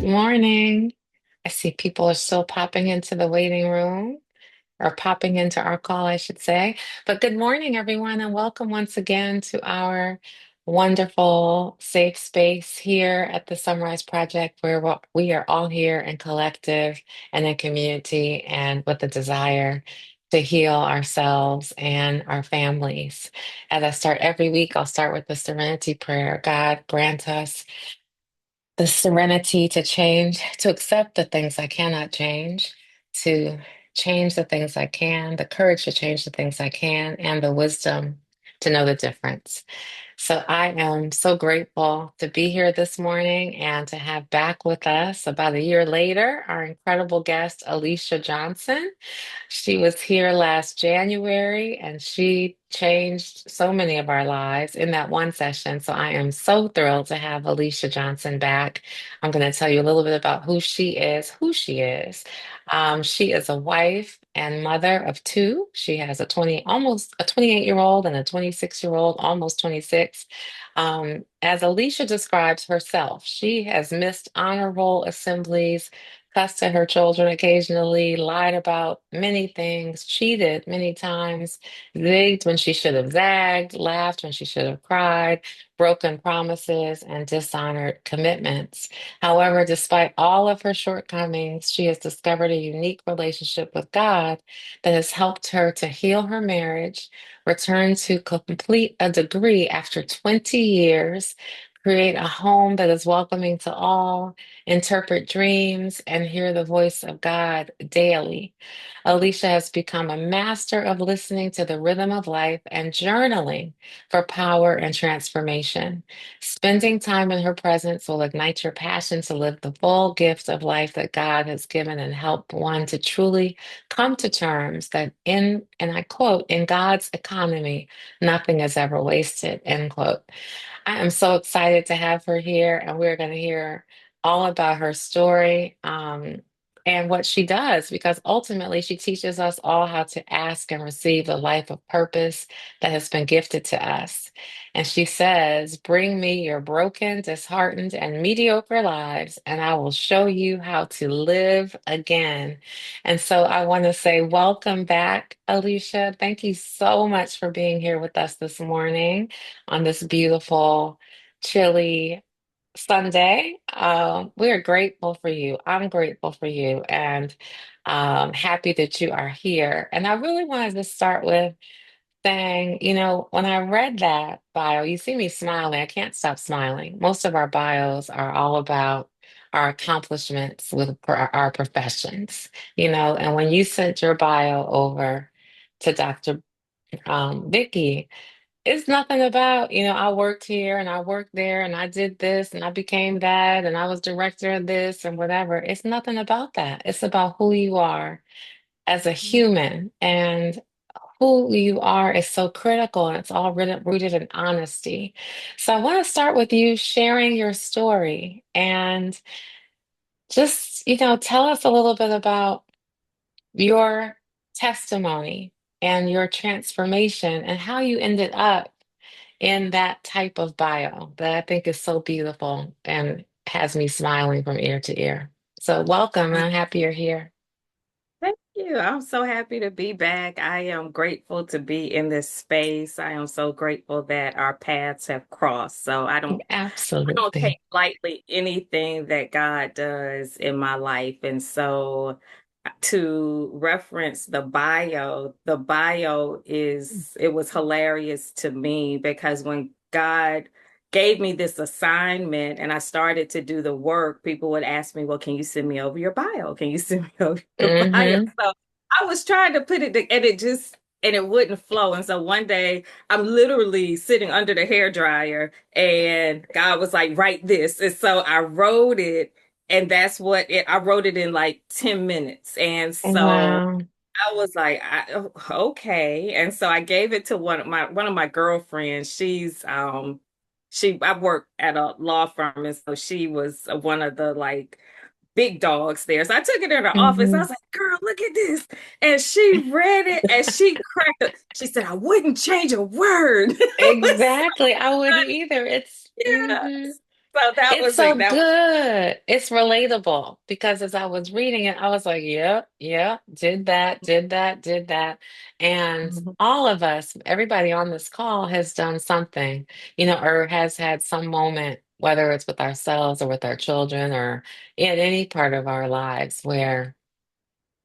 morning. I see people are still popping into the waiting room or popping into our call, I should say. But good morning, everyone, and welcome once again to our wonderful safe space here at the SonRise Project, where we are all here in collective and in community and with the desire to heal ourselves and our families. As I start every week, I'll start with the serenity prayer. God grant us the serenity to change, to accept the things I cannot change, to change the things I can, the courage to change the things I can, and the wisdom to know the difference. So I am so grateful to be here this morning and to have back with us about a year later our incredible guest, Alycia Johnson. She was here last January and she changed so many of our lives in that one session. So I am so thrilled to have Alycia Johnson back. I'm going to tell you a little bit about who she is. She is a wife and mother of two. She has almost a 28-year-old and a 26-year-old, almost 26. As Alycia describes herself, she has missed honor roll assemblies, cussed at her children occasionally, lied about many things, cheated many times, zigged when she should have zagged, laughed when she should have cried, broken promises, and dishonored commitments. However, despite all of her shortcomings, she has discovered a unique relationship with God that has helped her to heal her marriage, return to complete a degree after 20 years, create a home that is welcoming to all, interpret dreams, and hear the voice of God daily. Alycia has become a master of listening to the rhythm of life and journaling for power and transformation. Spending time in her presence will ignite your passion to live the full gift of life that God has given and help one to truly come to terms that and I quote, in God's economy, nothing is ever wasted, end quote. I am so excited to have her here, and we're going to hear all about her story and what she does, because ultimately she teaches us all how to ask and receive the life of purpose that has been gifted to us. And she says, bring me your broken, disheartened, and mediocre lives, and I will show you how to live again. And so I want to say, welcome back, Alycia. Thank you so much for being here with us this morning on this beautiful, chilly Sunday. We're grateful for you. I'm grateful for you and happy that you are here. And I really wanted to start with saying, when I read that bio, you see me smiling. I can't stop smiling. Most of our bios are all about our accomplishments with our professions, and when you sent your bio over to Dr. Vicky, it's nothing about, I worked here and I worked there and I did this and I became that and I was director of this and whatever. It's nothing about that. It's about who you are as a human. And who you are is so critical and it's all rooted in honesty. So I want to start with you sharing your story and just, tell us a little bit about your testimony and your transformation and how you ended up in that type of bio that I think is so beautiful and has me smiling from ear to ear. So, welcome. I'm happy you're here. Thank you. I'm so happy to be back. I am grateful to be in this space. I am so grateful that our paths have crossed. So I don't take Absolutely. lightly anything that God does in my life. And so to reference the bio it was hilarious to me because when God gave me this assignment and I started to do the work, people would ask me, well, can you send me over your bio? Can you send me over your bio? Mm-hmm. So I was trying to put and it wouldn't flow. And so one day I'm literally sitting under the hair dryer and God was like, write this. And so I wrote it and I wrote it in like 10 minutes. And so Wow. I was like, okay. And so I gave it to one of my girlfriends. I work at a law firm, and so she was one of the like big dogs there. So I took it in her office. I Hmm. was like, girl, look at this. And she read it and she cracked up. She said, I wouldn't change a word. It was so Exactly. I wouldn't either. It's good. mhm. So that It's was it. so That was good. It's relatable because as I was reading it, I was like, yep, yep, did that, did that, did that. And Mhm. all of us, everybody on this call has done something, or has had some moment, whether it's with ourselves or with our children or in any part of our lives where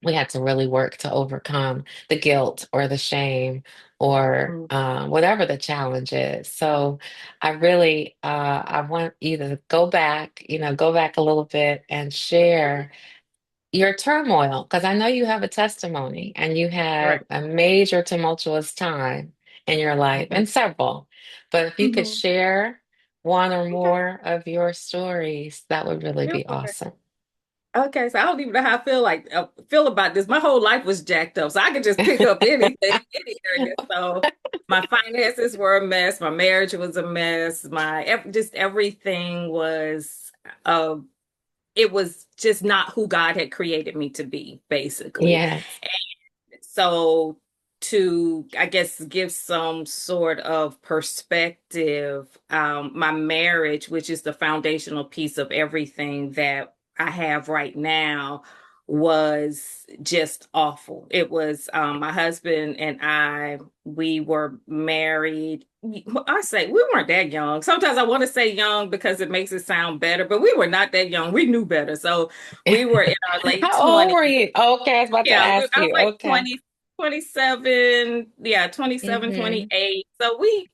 we had to really work to overcome the guilt or the shame or Mhm. whatever the challenge is. So I want you to go back a little bit and share your turmoil because I know you have a testimony and you Right. had a major tumultuous time in your life Mhm. and several. But if you could Mhm. share one or Okay. more of your stories, that would really be Sure. awesome. Okay, so I don't even know how I feel about this. My whole life was jacked up, so I could just pick up anything, any area. So my finances were a mess. My marriage was a mess. Just everything was uh, it was just not who God had created me to be, basically. Yes. So to, I guess, give some sort of perspective, my marriage, which is the foundational piece of everything that I have right now, was just awful. It was my husband and we were married. I say we weren't that young. Sometimes I want to say young because it makes it sound better, but we were not that young. We knew better. So we were in our late How old 20s. were you? Okay, I was about to Yeah, ask I was you. like Okay. 27, yeah, 27, Mm-hmm. 28. So we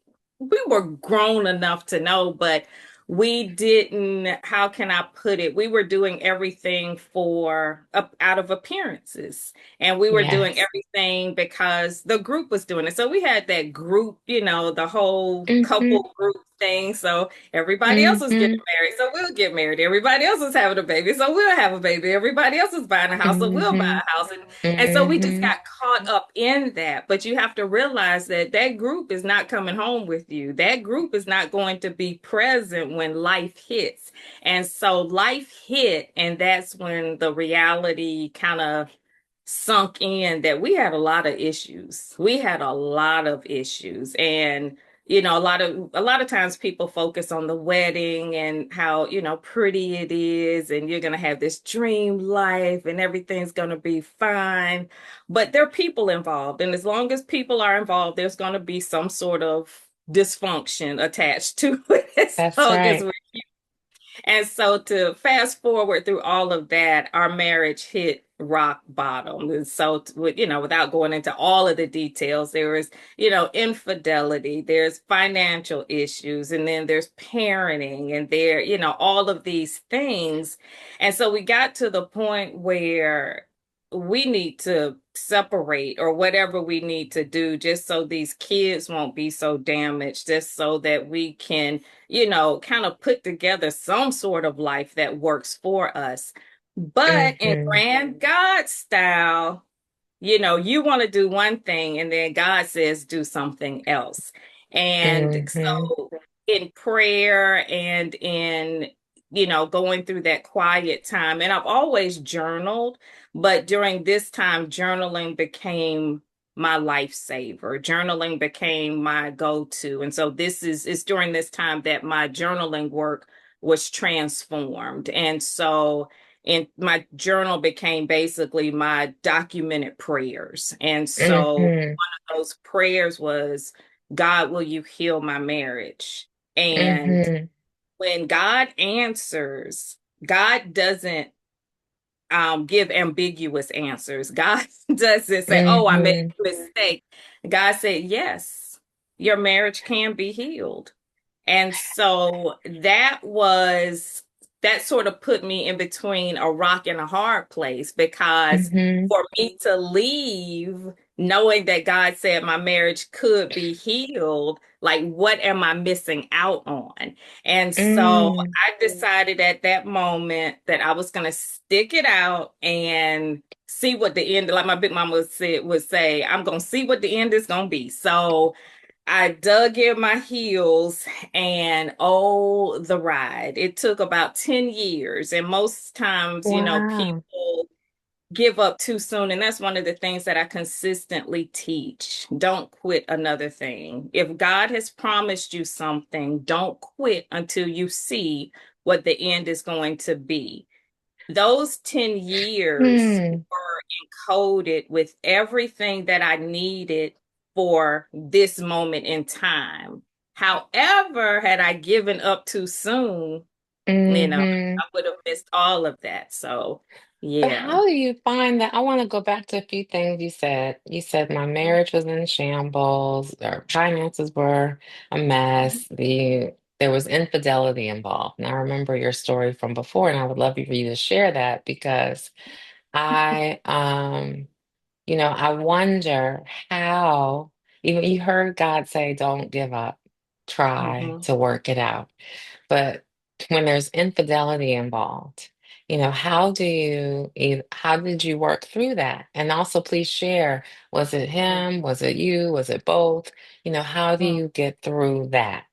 were grown enough to know, but we didn't, how can I put it? We were doing everything for up out of appearances. And we were doing Yes. everything because the group was doing it. So we had that group, the whole Mm-hmm. couple group thing. So everybody else was getting Mm-hmm. married, so we'll get married. Everybody else is having a baby, so we'll have a baby. Everybody else is buying a house, so we'll buy Mm-hmm. a house. And so we just Mm-hmm. got caught up in that. But you have to realize that that group is not coming home with you. That group is not going to be present when life hits. And so life hit, and that's when the reality kind of sunk in that we had a lot of issues. We had a lot of issues. And a lot of times people focus on the wedding and how, pretty it is, and you're going to have this dream life and everything's going to be fine. But there are people involved. And as long as people are involved, there's going to be some sort of dysfunction attached to it as That's long as right. we're. And so to fast forward through all of that, our marriage hit rock bottom. And so, without going into all of the details, there was, infidelity, there's financial issues, and then there's parenting, and all of these things. And so we got to the point where we need to separate or whatever we need to do just so these kids won't be so damaged, just so that we can kind of put together some sort of life that works for us. But in Mm-hmm. grand God style, you want to do one thing and then God says do something else. And Mm-hmm. so in prayer and in, going through that quiet time, and I've always journaled, but during this time, journaling became my lifesaver. Journaling became my go-to. And so it's during this time that my journaling work was transformed. And so and my journal became basically my documented prayers. And so Mm-hmm. those prayers was, God, will you heal my marriage? And Mm-hmm. when God answers, God doesn't give ambiguous answers. God doesn't say, oh, I made Mm-hmm. a mistake. God said, yes, your marriage can be healed. And so that sort of put me in between a rock and a hard place because Mm-hmm. for me to leave, knowing that God said my marriage could be healed, like what am I missing out on? And so Mm. I decided at that moment that I was going to stick it out and see what the end, like my big mama would say, I'm going to see what the end is going to be. So I dug in my heels and oh, the ride. It took about 10 years. And most times, Wow. people give up too soon. And that's one of the things that I consistently teach. Don't quit another thing. If God has promised you something, don't quit until you see what the end is going to be. Those 10 years Hmm. were encoded with everything that I needed for this moment in time. However, had I given up too soon, Hmm. I would have missed all of that. So, But yeah. how do you find that? I want to go back to a few things you said. You said my marriage was in shambles, or finances were a mess. There was infidelity involved. And I remember your story from before, and I would love for you to share that because I I wonder how, even you heard God say, don't give up, try Mhm. to work it out. But when there's infidelity involved, how did you work through that? And also, please share, was it him? Was it you? Was it both? How do Mhm. you get through that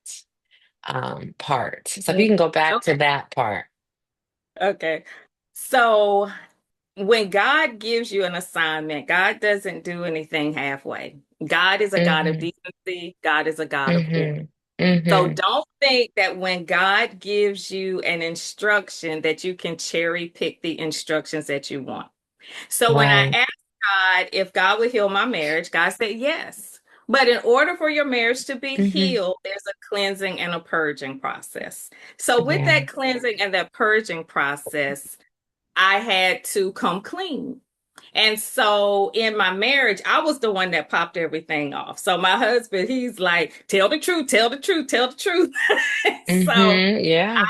part? So if Mm, you can go back to okay. that part. Okay. So when God gives you an assignment, God doesn't do anything halfway. God is a God of Mm-hmm. decency. God is a God of order. Mm-hmm. So Mm-hmm. don't think that when God gives you an instruction that you can cherry pick the instructions that you want. So when I Right. asked God if God would heal my marriage, God said yes. But in order for your marriage to be Mm-hmm. healed, there's a cleansing and a purging process. So with Yeah. that cleansing and that purging process, I had to come clean. And so in my marriage, I was the one that popped everything off. So my husband, he's like, tell the truth, tell the truth, tell the truth. So Mm-hmm. Yeah.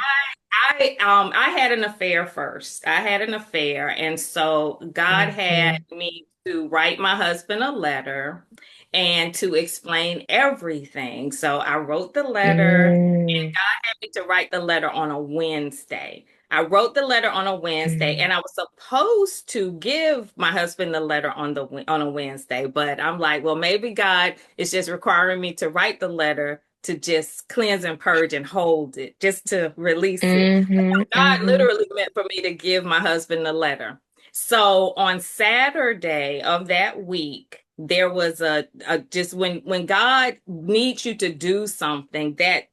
I had an affair first. I had an affair, and so God had Mm-hmm. me to write my husband a letter and to explain everything. So I wrote the letter, and Mm-hmm. God had me to write the letter on a Wednesday. I wrote the letter on a Wednesday, and I was supposed to give my husband the letter on a Wednesday, but I'm like, well, maybe God is just requiring me to write the letter to just cleanse and purge and hold it, just to release it. Mm-hmm. God Mm-hmm. literally meant for me to give my husband the letter. So on Saturday of that week, there was a just when God needs you to do something, that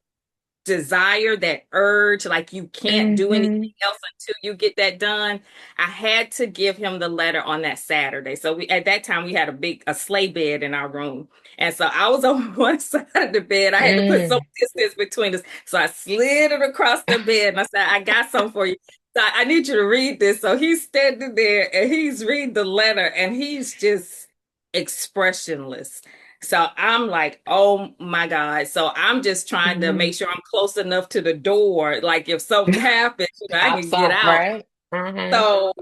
desire, that urge, like you can't do anything Mm-hmm. else until you get that done. I had to give him the letter on that Saturday. So we at that time we had a sleigh bed in our room. And so I was on one side of the bed. I had to put some Mm. distance between us. So I slid it across the bed and I said, I got something for you. So I need you to read this. So he's standing there and he's reading the letter and he's just expressionless. So I'm like, oh my God. So I'm just trying to Mm-hmm. make sure I'm close enough to the door. Like if something happens, I can Pops get up, out. right? Mm-hmm. So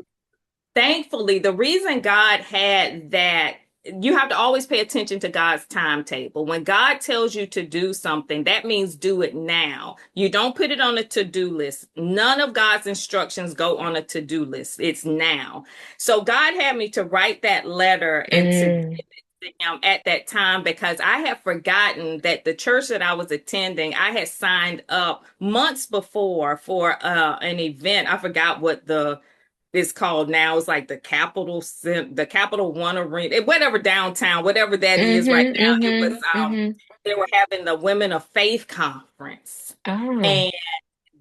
thankfully, the reason God had that, you have to always pay attention to God's timetable. When God tells you to do something, that means do it now. You don't put it on a to-do list. None of God's instructions go on a to-do list. It's now. So God had me to write that letter and to give Mm. it to him at that time because I had forgotten that the church that I was attending, I had signed up months before for an event. I forgot what the it's called now. It's like the Capital One Arena, whatever downtown, whatever that is right Mm-hmm. now. It was Mm-hmm. Mm-hmm. they were having the Women of Faith conference, Oh. and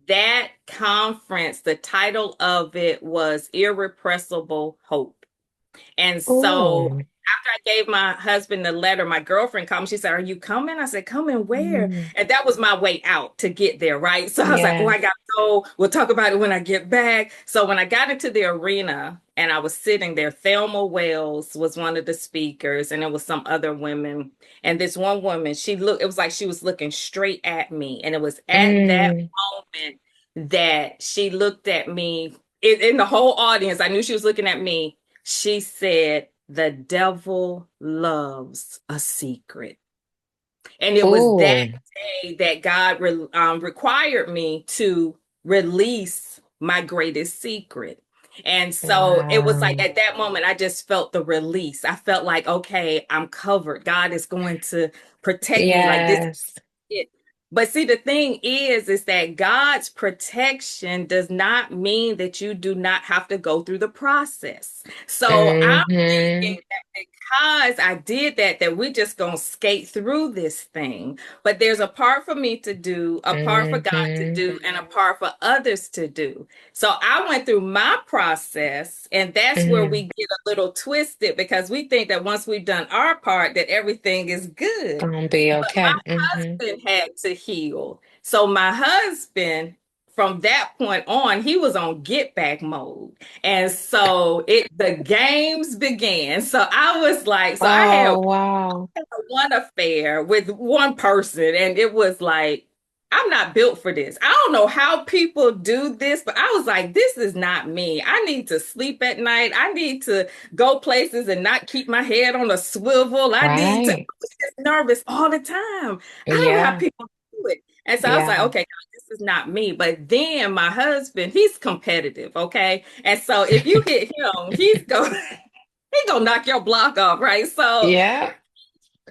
that conference, the title of it was Irrepressible Hope. And so Oh. after I gave my husband the letter, my girlfriend called me. She said, are you coming? I said, coming where? Mm. And that was my way out to get there, right? So I was like, oh, I Yes. got to go. We'll talk about it when I get back. So when I got into the arena and I was sitting there, Thelma Wells was one of the speakers, and there was some other women. And this one woman, it was like she was looking straight at me. And it was at that Mm. moment that she looked at me in the whole audience. I knew she was looking at me. She said, the devil loves a secret. And it was that Oh. day that God required me to release my greatest secret. And so it was like Wow. at that moment, I just felt the release. I felt like, okay, I'm covered. God is going to protect me. Like this is Yes. it. But see, the thing is that God's protection does not mean that you do not have to go through the process. So I'm Mm-hmm. thinking that because I did that, that we're just gonna skate through this thing. But there's a part for me to do, a part for God to Mm-hmm. do, and a part for others to do. So I went through my process, and that's where Mm-hmm. we get a little twisted because we think that once we've done our part, that everything is good. Gonna be But my okay. Mm-hmm. husband had to heal. So my husband, from that point on, he was on get back mode. And so the games began. So I was like, so I had Oh, wow. one affair with one person, and it was like, I'm not built for this. I don't know how people do this, but I was like, this is not me. I need to sleep at night. I need to go places and not keep my head on a swivel. I Right. was just nervous all the time. I don't know how Yeah. people do it. And so I was like, Yeah. okay, God, this is not me. But then my husband, he's competitive, okay? And so if you hit him, he's gonna knock your block off, right? So Yeah.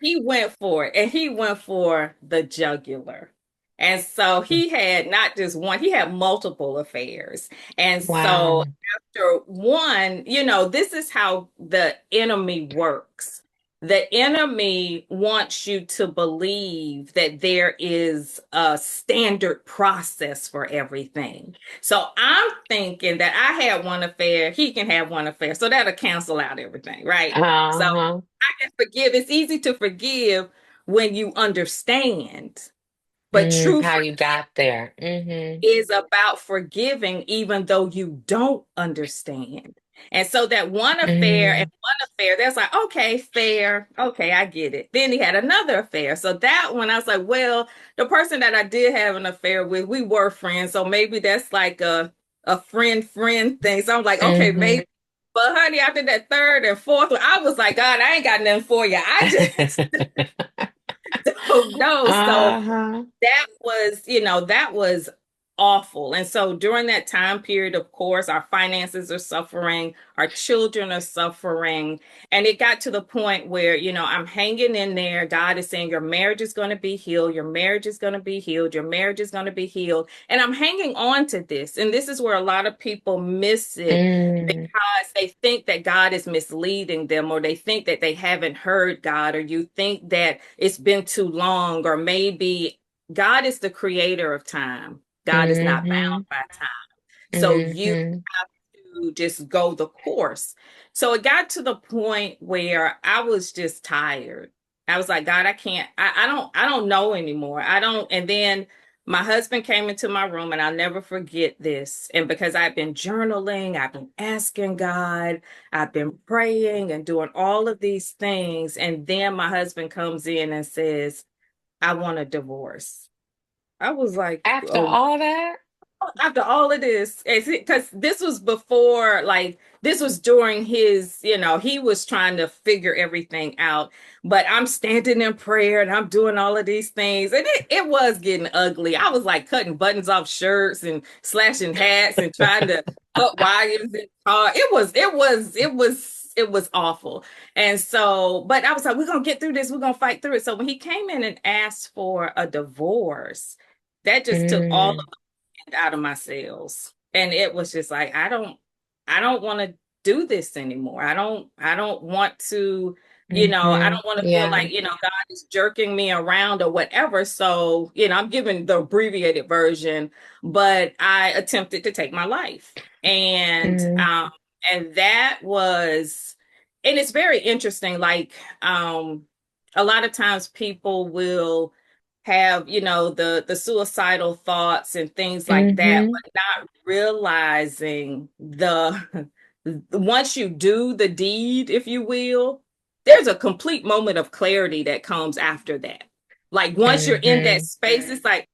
he went for it, and he went for the jugular. And so he had not just one, he had multiple affairs. And so Wow. after one, this is how the enemy works. The enemy wants you to believe that there is a standard process for everything. So I'm thinking that I had one affair, he can have one affair. So that'll cancel out everything, right? So Uh-huh. I can forgive. It's easy to forgive when you understand, but Mm, true how you got there. Mm-hmm. is about forgiving even though you don't understand. And so that Mm, one affair, that's like, okay, fair. Okay, I get it. Then he had another affair. So that one, I was like, well, the person that I did have an affair with, we were friends. So maybe that's like a friend thing. So I'm like, okay, mm-hmm. maybe. But honey, after that third and fourth one, I was like, God, I ain't got nothing for you. I just don't know. So Uh-huh. that was awful. And so during that time period, of course, our finances are suffering, our children are suffering. And it got to the point where, I'm hanging in there. God is saying, your marriage is going to be healed. Your marriage is going to be healed. Your marriage is going to be healed. And I'm hanging on to this. And this is where a lot of people miss it Mm, because they think that God is misleading them, or they think that they haven't heard God, or you think that it's been too long, or maybe God is the creator of time. God is not mm-hmm. bound by time. So you Mm-hmm. have to just go the course. So it got to the point where I was just tired. I was like, God, I can't, I don't know anymore. I don't, and then my husband came into my room, and I'll never forget this. And because I've been journaling, I've been asking God, I've been praying and doing all of these things. And then my husband comes in and says, I want a divorce. I was like, After oh, all that? after all of this, because this was before, like, this was during his, he was trying to figure everything out. But I'm standing in prayer and I'm doing all of these things. And it was getting ugly. I was like cutting buttons off shirts and slashing hats and trying to cut wires in car. It was awful. And so, but I was like, we're gonna get through this, we're gonna fight through it. So when he came in and asked for a divorce, that just took all Mm, out of my cells. And it was just like, I don't want to do this anymore. I don't want to, I mm-hmm. don't want to feel Yeah. like, God is jerking me around or whatever. So, I'm giving the abbreviated version, but I attempted to take my life. And Mm, that was, and it's very interesting. Like, a lot of times people will have, the suicidal thoughts and things like that, mm-hmm. but not realizing the once you do the deed, if you will, there's a complete moment of clarity that comes after that. Like once you're in that Mm-hmm. space, it's like,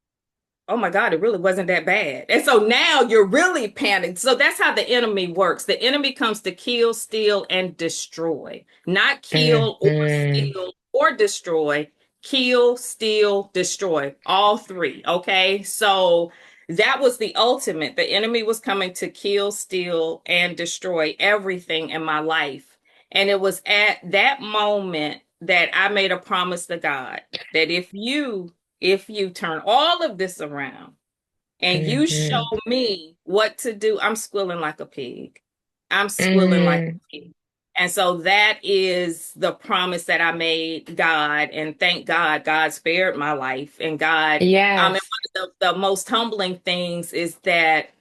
oh my God, it really wasn't that bad. And so now you're really panicked. So that's how the enemy works. The enemy comes to kill, steal, and destroy. Not kill or Mm-hmm. steal or destroy. Kill, steal, destroy. All three. Okay. So that was the ultimate. The enemy was coming to kill, steal, and destroy everything in my life. And it was at that moment that I made a promise to God that if you if you turn all of this around and you show Mm-hmm. me what to do, I'm squealing like a pig. I'm squealing like Mm. a pig. And so that is the promise that I made God. And thank God, God spared my life. And God, and Yes. one of the most humbling things is that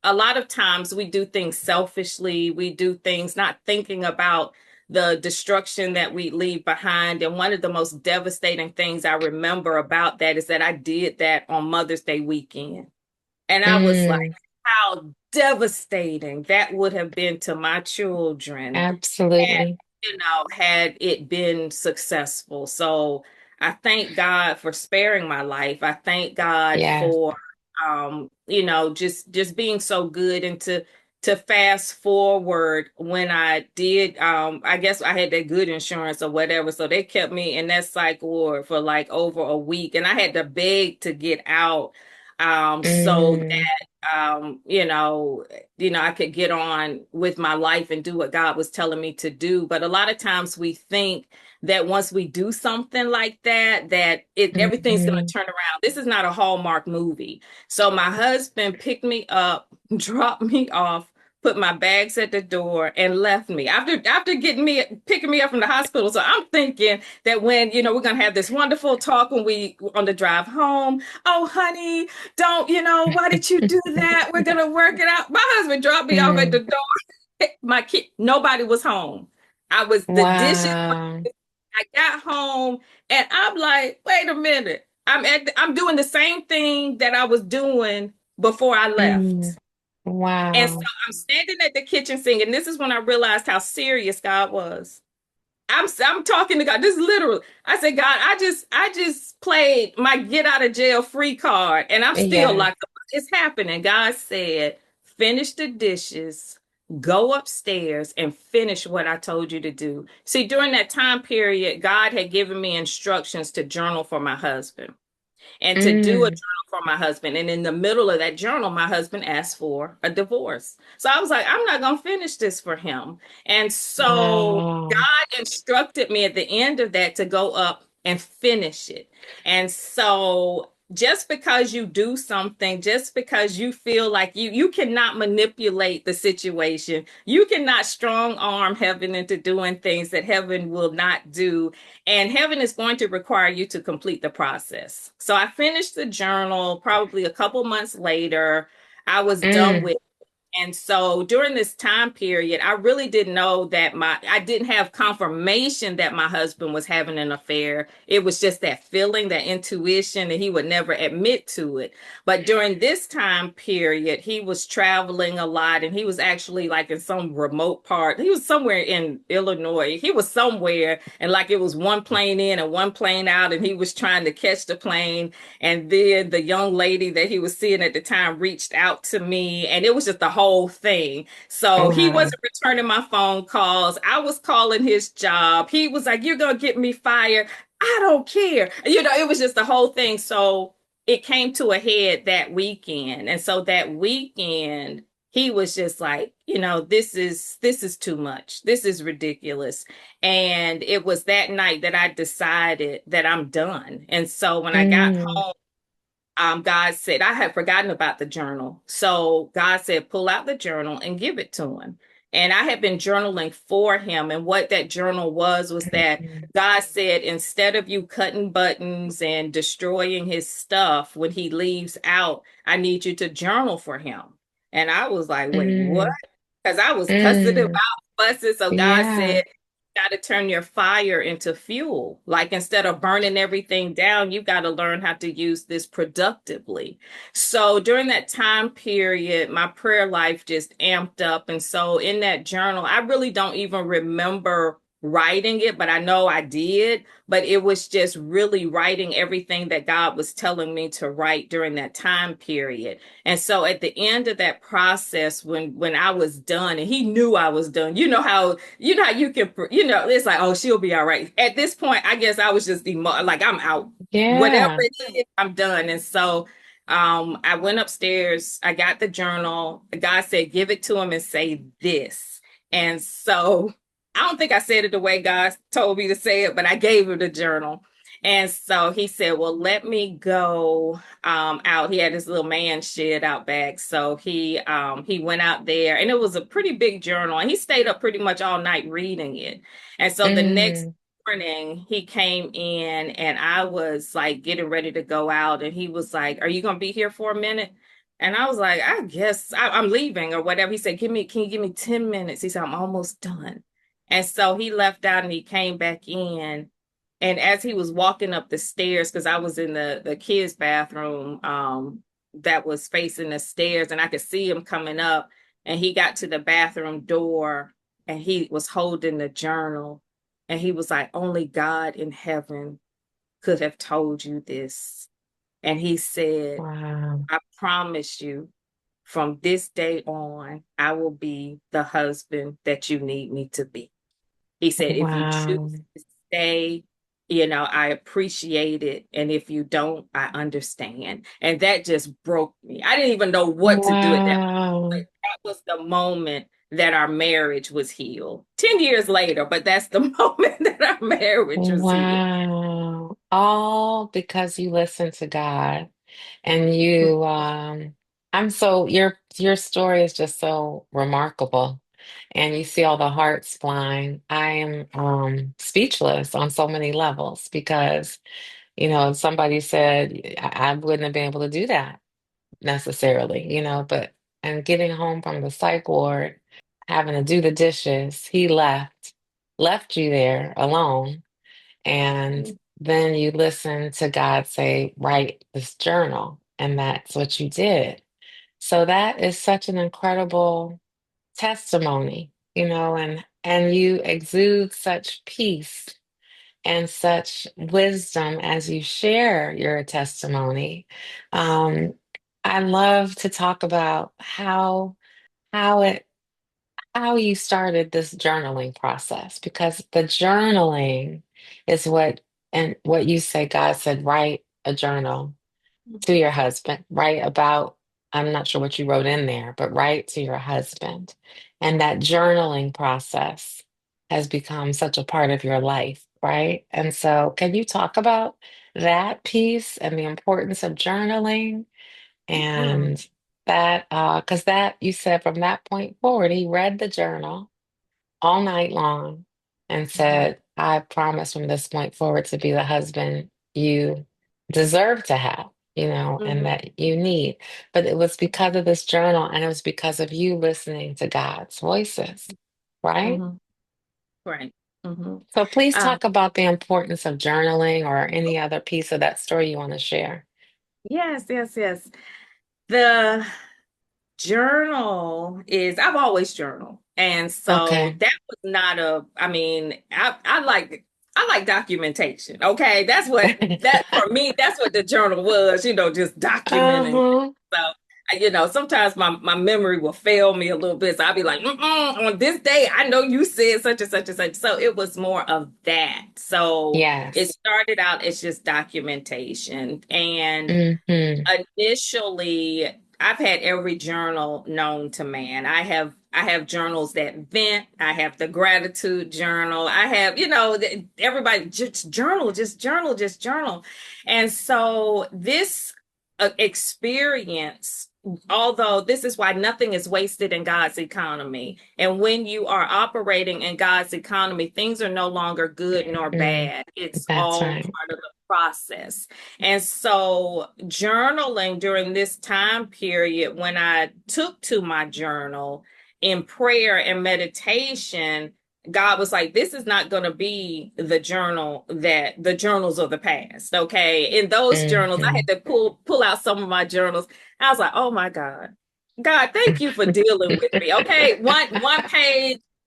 a lot of times we do things selfishly. We do things not thinking about the destruction that we leave behind. And one of the most devastating things I remember about that is that I did that on Mother's Day weekend. And I was like, Mm. how devastating that would have been to my children had, Absolutely. had it been successful. So I thank God for sparing my life. I thank God Yes. for just being so good and to fast forward when I did I guess I had that good insurance or whatever. So they kept me in that psych ward for like over a week and I had to beg to get out so Mm. I could get on with my life and do what God was telling me to do. But a lot of times we think that once we do something like that, that everything's going to Mm-hmm. turn around. This is not a Hallmark movie. So my husband picked me up, dropped me off, put my bags at the door, and left me after picking me up from the hospital. So I'm thinking that when we're gonna have this wonderful talk when we on the drive home. Oh, honey, don't, why did you do that? We're gonna work it out. My husband dropped me off at the Mm. door. My kid, nobody was home. The dishes. Wow. I got home and I'm like, wait a minute. I'm doing the same thing that I was doing before I Mm. left. And so Wow. I'm standing at the kitchen sink, and this is when I realized how serious God was. I'm talking to God. This is literal. I said, God, I just played my get out of jail free card, and I'm still Yeah. like, it's happening. God said, finish the dishes, go upstairs, and finish what I told you to do. See, during that time period, God had given me instructions to journal for my husband and to do a Mm. journal for my husband. And in the middle of that journal, my husband asked for a divorce. So I was like, I'm not going to finish this for him. And so Wow. God instructed me at the end of that to go up and finish it. And so just because you do something, just because you feel like you cannot manipulate the situation, you cannot strong arm heaven into doing things that heaven will not do, and heaven is going to require you to complete the process. So I finished the journal probably a couple months later. I was done Mm. with. And so during this time period, I really didn't know that I didn't have confirmation that my husband was having an affair. It was just that feeling, that intuition, and he would never admit to it. But during this time period, he was traveling a lot and he was actually like in some remote part. He was somewhere in Illinois. He was somewhere and like it was one plane in and one plane out, and he was trying to catch the plane. And then the young lady that he was seeing at the time reached out to me, and it was just the whole thing. So he Wow. wasn't returning my phone calls. I was calling his job. He was like, "You're going to get me fired." I don't care. It was just the whole thing. So it came to a head that weekend. And so that weekend, he was just like, this is too much. This is ridiculous. And it was that night that I decided that I'm done. And so when I got Mm. home, God said, I had forgotten about the journal. So God said, pull out the journal and give it to him. And I had been journaling for him. And what that journal was that Mm. God said, instead of you cutting buttons and destroying his stuff when he leaves out, I need you to journal for him. And I was like, wait, what? Mm. Because I was cussing him Mm. out, fussing. So God Yeah. said, got to turn your fire into fuel. Like instead of burning everything down, you got to learn how to use this productively. So during that time period, my prayer life just amped up. And so in that journal, I really don't even remember writing it, but I know I did. But it was just really writing everything that God was telling me to write during that time period. And so at the end of that process, when I was done, and he knew I was done, you know how you can, it's like, oh, she'll be all right. At this point, I guess I was just like, I'm out. Whatever Yeah. it is, I'm done. And so I went upstairs, I got the journal. God said, give it to him and say this. And so I don't think I said it the way God told me to say it, but I gave her the journal. And so he said, well, let me go out. He had this little man shed out back. So he went out there and it was a pretty big journal. And he stayed up pretty much all night reading it. And so the next Mm, morning he came in and I was like getting ready to go out. And he was like, are you gonna be here for a minute? And I was like, I guess I'm leaving or whatever. He said, can you give me 10 minutes? He said, I'm almost done. And so he left out and he came back in. And as he was walking up the stairs, because I was in the kids' bathroom that was facing the stairs, and I could see him coming up, and he got to the bathroom door and he was holding the journal. And he was like, only God in heaven could have told you this. And he said, wow. I promise you, from this day on, I will be the husband that you need me to be. He said, if you choose Wow. to stay, I appreciate it. And if you don't, I understand. And that just broke me. I didn't even know what to do at that point. But Wow. that was the moment that our marriage was healed. 10 years later, but that's the moment that our marriage was healed. Wow. All because you listen to God and you I'm so your story is just so remarkable and you see all the hearts flying. I am speechless on so many levels because, somebody said I wouldn't have been able to do that necessarily, but and getting home from the psych ward, having to do the dishes, he left you there alone. And then you listen to God say, write this journal. And that's what you did. So that is such an incredible testimony, and you exude such peace and such wisdom as you share your testimony. Um, I love to talk about how it how you started this journaling process because the journaling is what you say God said, write a journal to your husband, write about, I'm not sure what you wrote in there, but write to your husband. And that journaling process has become such a part of your life, right? And so, can you talk about that piece and the importance of journaling Mm-hmm. and that, because that you said from that point forward, he read the journal all night long and Mm-hmm. said, I promise from this point forward to be the husband you deserve to have, and Mm-hmm. that you need. But it was because of this journal and it was because of you listening to God's voices, right? Mm-hmm. Right. Mm-hmm. So please Um, talk about the importance of journaling or any other piece of that story you want to share. yes, yes, yes. The journal is, I've always journaled. And so Okay. that was not I mean, I like documentation. Okay. That for me, that's what the journal was, just documenting. Uh-huh. So, sometimes my memory will fail me a little bit. So I'll be like, on this day, I know you said such and such and such. So it was more of that. So it Yes. started out as just documentation. And Hmm. initially, I've had every journal known to man. I have journals that vent. I have the gratitude journal. I have, everybody just journal, just journal, just journal. And so this experience, although this is why nothing is wasted in God's economy. And when you are operating in God's economy, things are no longer good nor Hmm. bad. It's That's all right. part of the process. And so, journaling during this time period, when I took to my journal in prayer and meditation, God was like, this is not going to be the journals of the past. Okay. In those journals, I Hmm. had to pull out some of my journals. I was like, oh my God. God, thank you for dealing with me. Okay.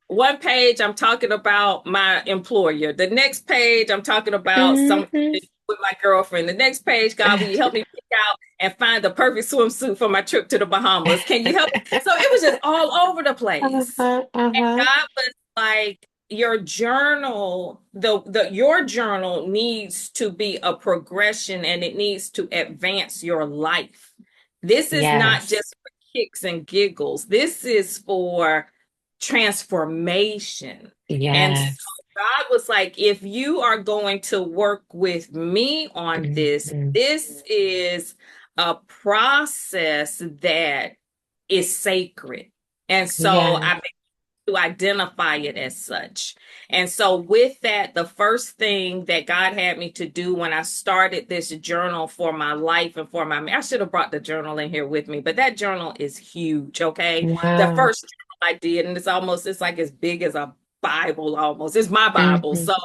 One page, I'm talking about my employer. The next page, I'm talking about something Hmm. with my girlfriend. The next page, God, will you help me pick out and find the perfect swimsuit for my trip to the Bahamas? Can you help? So it was just all over the place. Uh-huh, And uh-huh. God was like, your journal, your journal needs to be a progression and it needs to advance your life. This is not Yes, just for kicks and giggles. This is for transformation. And so yes. God was like, if you are going to work with me on this, Mhm. this is a process that is sacred. And so Yeah. I to identify it as such. And so, with that, the first thing that God had me to do when I started this journal for my life and for my, I should have brought the journal in here with me, but that journal is huge. Okay. The Wow. first journal I did, and it's like as big as a Bible almost. It's my Bible. Hmm. So,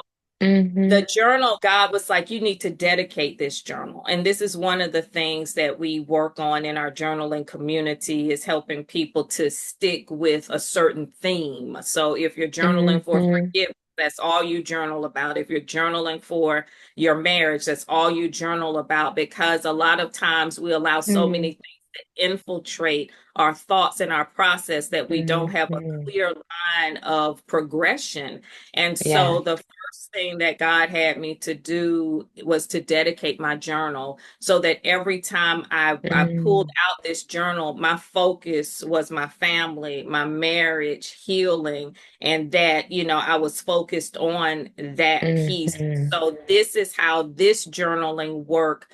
the Hmm. journal, God was like, you need to dedicate this journal. And this is one of the things that we work on in our journaling community is helping people to stick with a certain theme. So if you're journaling for Hmm. forgiveness, that's all you journal about. If you're journaling for your marriage, that's all you journal about, because a lot of times we allow so many Hmm. things to infiltrate our thoughts and our process that we don't have a Hmm. clear line of progression. And Yeah. so the first thing that God had me to do was to dedicate my journal so that every time I pulled Mm. out this journal, my focus was my family, my marriage, healing, and that, I was focused on that piece. Hmm. So this is how this journaling work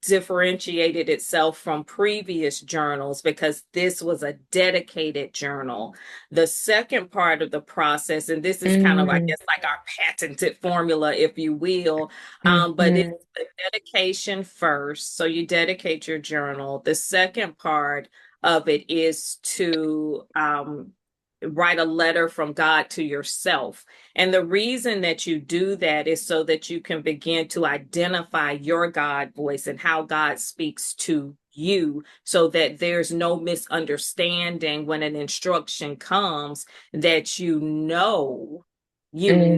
differentiated itself from previous journals because this was a dedicated journal. The second part of the process, and this is kind of, I Mm. guess, like our patented formula, if you will, but it's Hmm. the dedication first. So you dedicate your journal. The second part of it is to write a letter from God to yourself. And the reason that you do that is so that you can begin to identify your God voice and how God speaks to you so that there's no misunderstanding when an instruction comes that you know Hmm.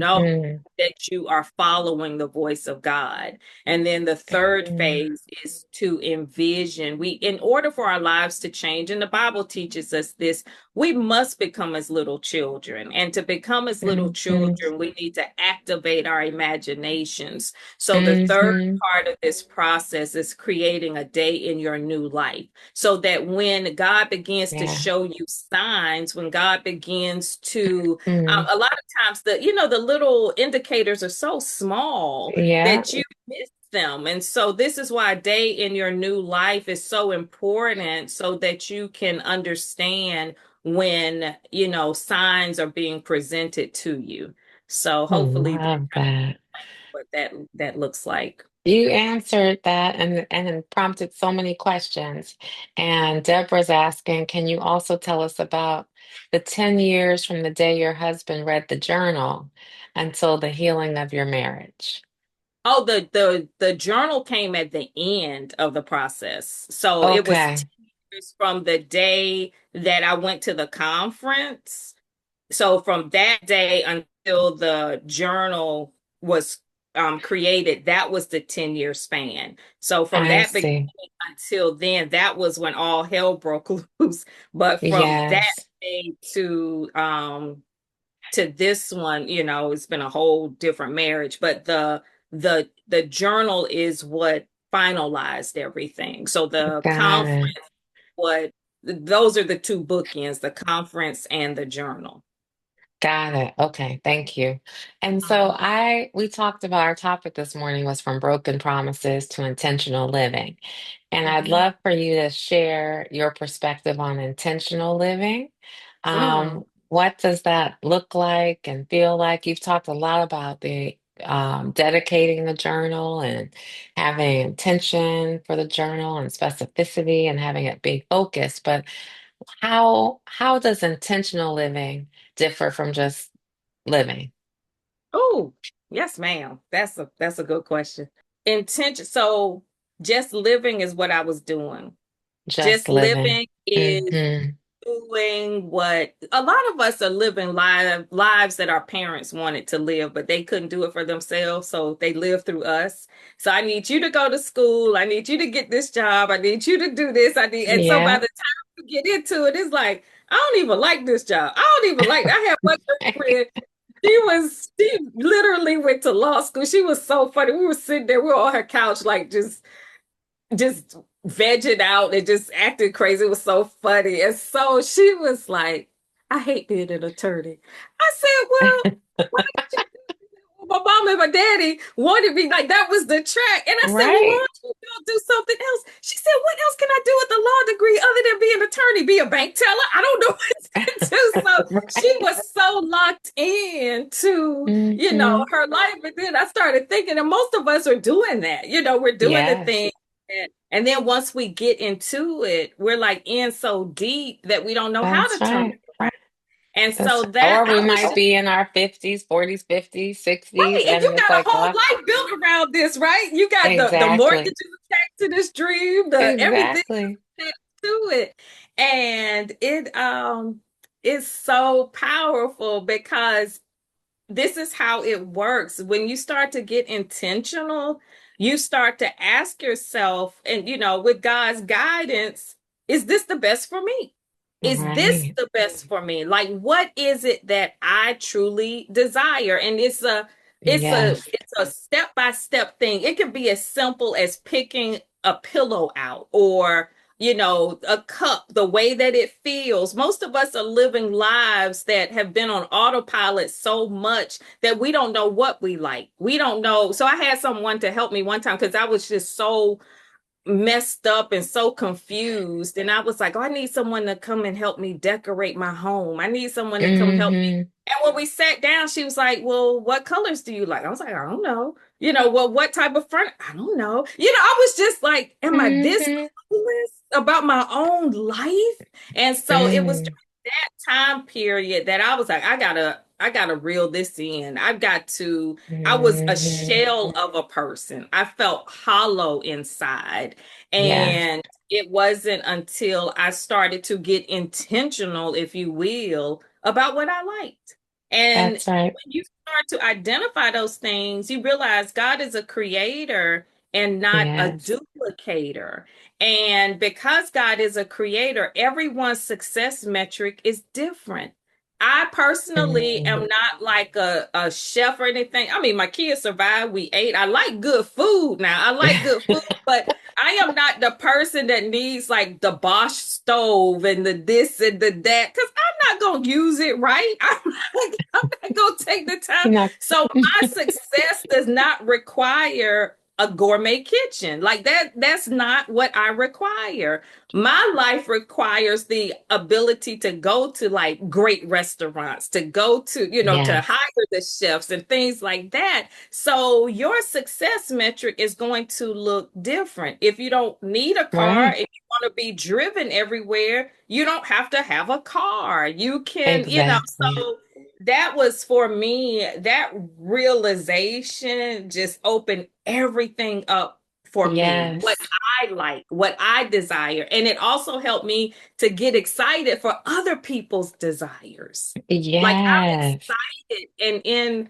that you are following the voice of God. And then the third Hmm. phase is to envision. In order for our lives to change, and the Bible teaches us this, we must become as little children. And to become as little Hmm. children, we need to activate our imaginations. So the third Hmm. part of this process is creating a day in your new life so that when God begins to Yeah. show you signs, when God begins to Mm. a lot of times the little indicators are so small Yeah. that you miss them. And so this is why a day in your new life is so important so that you can understand when, signs are being presented to you. So I hopefully that love that. what that looks like. You answered that and prompted so many questions. And Deborah's asking, can you also tell us about the 10 years from the day your husband read the journal until the healing of your marriage? Oh, the journal came at the end of the process. So it was Okay, 10 years from the day that I went to the conference. So from that day until the journal was created, that was the 10-year span. So from I that beginning see. until then, that was when all hell broke loose. But from that Yes, day to this one, it's been a whole different marriage. But the journal is what finalized everything. So the got conference, it. what those are the two bookends, the conference and the journal. Got it. Okay, thank you. And so Mhm. we talked about our topic this morning was from broken promises to intentional living. And I'd Mhm. love for you to share your perspective on intentional living. Mm. What does that look like and feel like? You've talked a lot about the dedicating the journal and having intention for the journal and specificity and having it be focused. But how does intentional living differ from just living, Oh, yes, ma'am. That's a good question. Intention. So just living is what I was doing. just Just living? living is Hmm. doing what a lot of us are living lives that our parents wanted to live, but they couldn't do it for themselves. So they live through us. So I need you to go to school. I need you to get this job. I need you to do this. And so by Yeah. the time you get into it, it's like, I don't even like this job. I don't even like, I have one girlfriend. She literally went to law school. She was so funny. We were sitting there, we were on her couch, like just vegging out and just acting crazy. It was so funny. And so she was like, I hate being an attorney. I said, well, why did you my mom and my daddy wanted me like that was the track. And I said, well, why Right. don't you go do something else? She said, what else can I do with a law degree other than be an attorney? Be a bank teller? I don't know what to do. So she Right. was so locked in to, Hmm. her life. And then I started thinking, and most of us are doing that. We're doing the Yes, thing. And then once we get into it, we're like in so deep that we don't know how that's to turn right. it around. And That's so that or we I was might be in our 50s, 40s, 50s, 60s, right, and you and it's got a like, whole oh, life built around this, right? You got the mortgages exactly. attached to this dream, the everything Exactly. attached to it, and it is so powerful because this is how it works. When you start to get intentional, you start to ask yourself, and with God's guidance, is this the best for me? Is this Right. the best for me? Like, what is it that I truly desire? And Yes. it's a step-by-step thing. It can be as simple as picking a pillow out or a cup, the way that it feels. Most of us are living lives that have been on autopilot so much that we don't know what we like. We don't know. So I had someone to help me one time because I was just so messed up and so confused. And I was like, oh, I need someone to come and help me decorate my home. I need someone to come help me. Hmm. And when we sat down, she was like, well, what colors do you like? I was like, I don't know. Well, what type of front? I don't know. I was just like, am I this Hmm. clueless about my own life? And so it was Mm. that time period that I was like, I gotta reel this in. I was a Hmm. shell of a person. I felt hollow inside. Yes, And it wasn't until I started to get intentional, if you will, about what I liked. And that's right. when you start to identify those things, you realize God is a creator and not a Yes. duplicator. And because God is a creator, everyone's success metric is different. I personally am Mm. not like a chef or anything. I mean, my kids survived. We ate. I like good food now. I like good food, but I am not the person that needs like the Bosch stove and the this and the that because I'm not going to use it right. I'm not going to take the time. You're not. So my success does not require a gourmet kitchen. Like that's not what I require. My life requires the ability to go to like great restaurants, to go to Yes. hire the chefs and things like that. So your success metric is going to look different. If you don't need a car, Right. if you want to be driven everywhere, you don't have to have a car. You can, Exactly. so that was for me, that realization just opened everything up for me, what Yes. I like, what I desire. And it also helped me to get excited for other people's desires. Like I'm Yes. excited. And in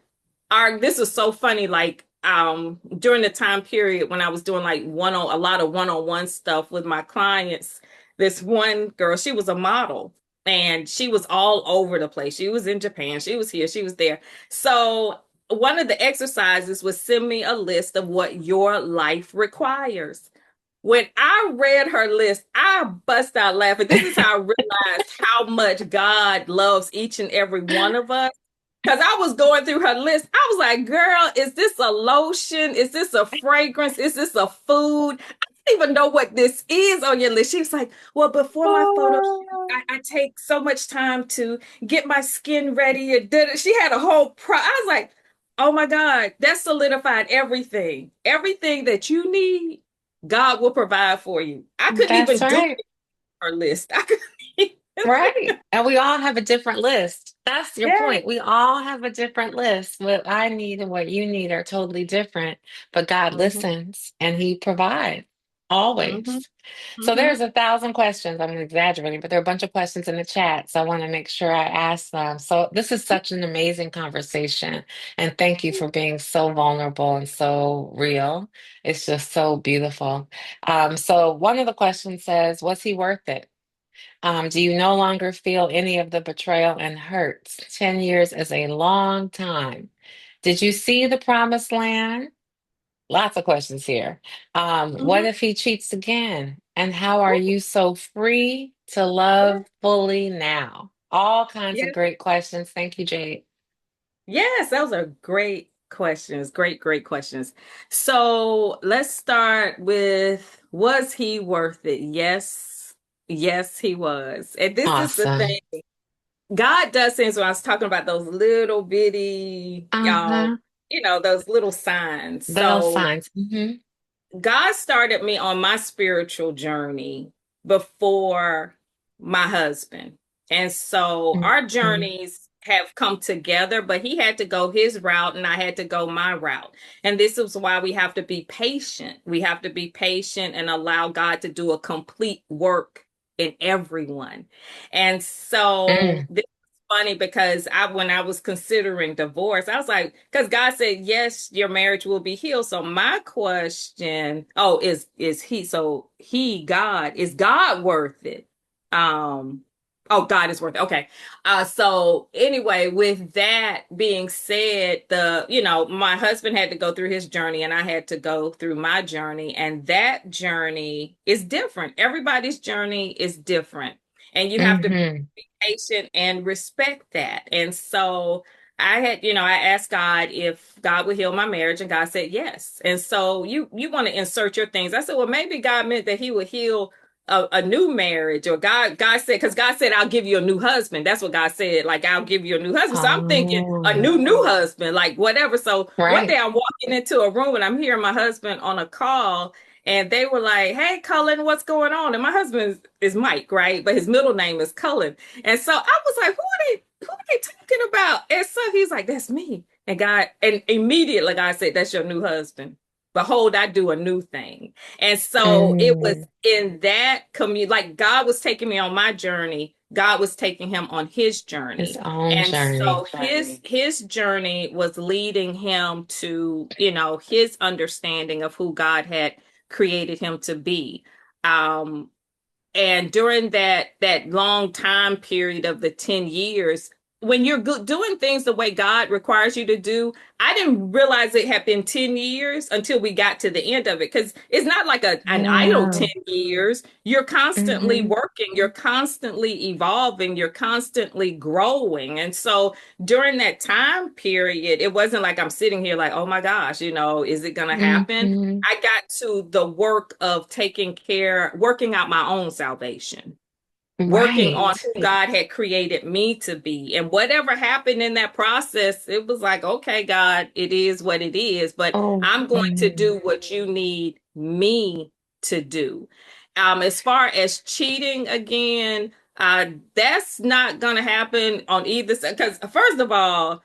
this was so funny, like during the time period when I was doing like a lot of one-on-one stuff with my clients, this one girl, she was a model and she was all over the place. She was in Japan, she was here, she was there. So one of the exercises was send me a list of what your life requires. When I read her list, I bust out laughing. This is how I realized how much God loves each and every one of us. Because I was going through her list. I was like, girl, is this a lotion? Is this a fragrance? Is this a food? I don't even know what this is on your list. She was like, well, before my photo shoot, Oh, I take so much time to get my skin ready. She had a whole I was like, oh my God, that solidified everything. Everything that you need, God will provide for you. I couldn't that's even do right. her list. I couldn't Right. And we all have a different list. That's your yeah. point. We all have a different list. What I need and what you need are totally different. But God Hmm. listens and He provides Hmm. always. So Hmm. there's 1,000 questions. I'm exaggerating, but there are a bunch of questions in the chat. So I want to make sure I ask them. So this is such an amazing conversation. And thank you for being so vulnerable and so real. It's just so beautiful. So one of the questions says, was he worth it? Do you no longer feel any of the betrayal and hurts? 10 years is a long time. Did you see the promised land? Lots of questions here. What Hmm. if he cheats again? And how are you so free to love fully now? All kinds of Yeah. great questions. Thank you, Jade. Yes, those are great questions. Great, great questions. So let's start with, was he worth it? Yes. Yes, he was. And this is the Awesome. thing. God does things when I was talking about those little bitty, Uh-huh. those little signs. Little So signs. Hmm. God started me on my spiritual journey before my husband. And so our Hmm. journeys have come together, but he had to go his route and I had to go my route. And this is why we have to be patient. We have to be patient and allow God to do a complete work in everyone. And so Mm. this funny because when I was considering divorce, I was like, because God said, yes, your marriage will be healed. So my question, oh, is God worth it? Um, oh, God is worth it. Okay. So anyway, with that being said, my husband had to go through his journey and I had to go through my journey, and that journey is different. Everybody's journey is different. And you have to Hmm. patient and respect that. And so I asked God if God would heal my marriage, and God said yes. And so you want to insert your things. I said, well, maybe God meant that He would heal a new marriage, or God said, because God said, I'll give you a new husband. That's what God said, like, I'll give you a new husband. So I'm thinking a Oh, new husband, like whatever. So one day right. I'm walking into a room and I'm hearing my husband on a call, and they were like, hey, Cullen, what's going on? And my husband is Mike, right? But his middle name is Cullen. And so I was like, who are they talking about? And so he's like, that's me. And immediately God said, that's your new husband. Behold, I do a new thing. And so it was Mm. in that community, like God was taking me on my journey. God was taking him on his His journey. own And journey. so his journey was leading him to, his understanding of who God had created him to be. Um, and during that long time period of the 10 years, when you're doing things the way God requires you to do, I didn't realize it had been 10 years until we got to the end of it. Because it's not like an idle Yeah. 10 years. You're constantly Hmm. working, you're constantly evolving, you're constantly growing. And so during that time period, it wasn't like I'm sitting here like, oh my gosh, is it going to happen? Hmm. I got to the work of working out my own salvation, working on Right. who God had created me to be. And whatever happened in that process, it was like, okay, God, it is what it is, but Oh, I'm going to mm. do what you need me to do. As far as cheating again, that's not going to happen on either side. Because first of all,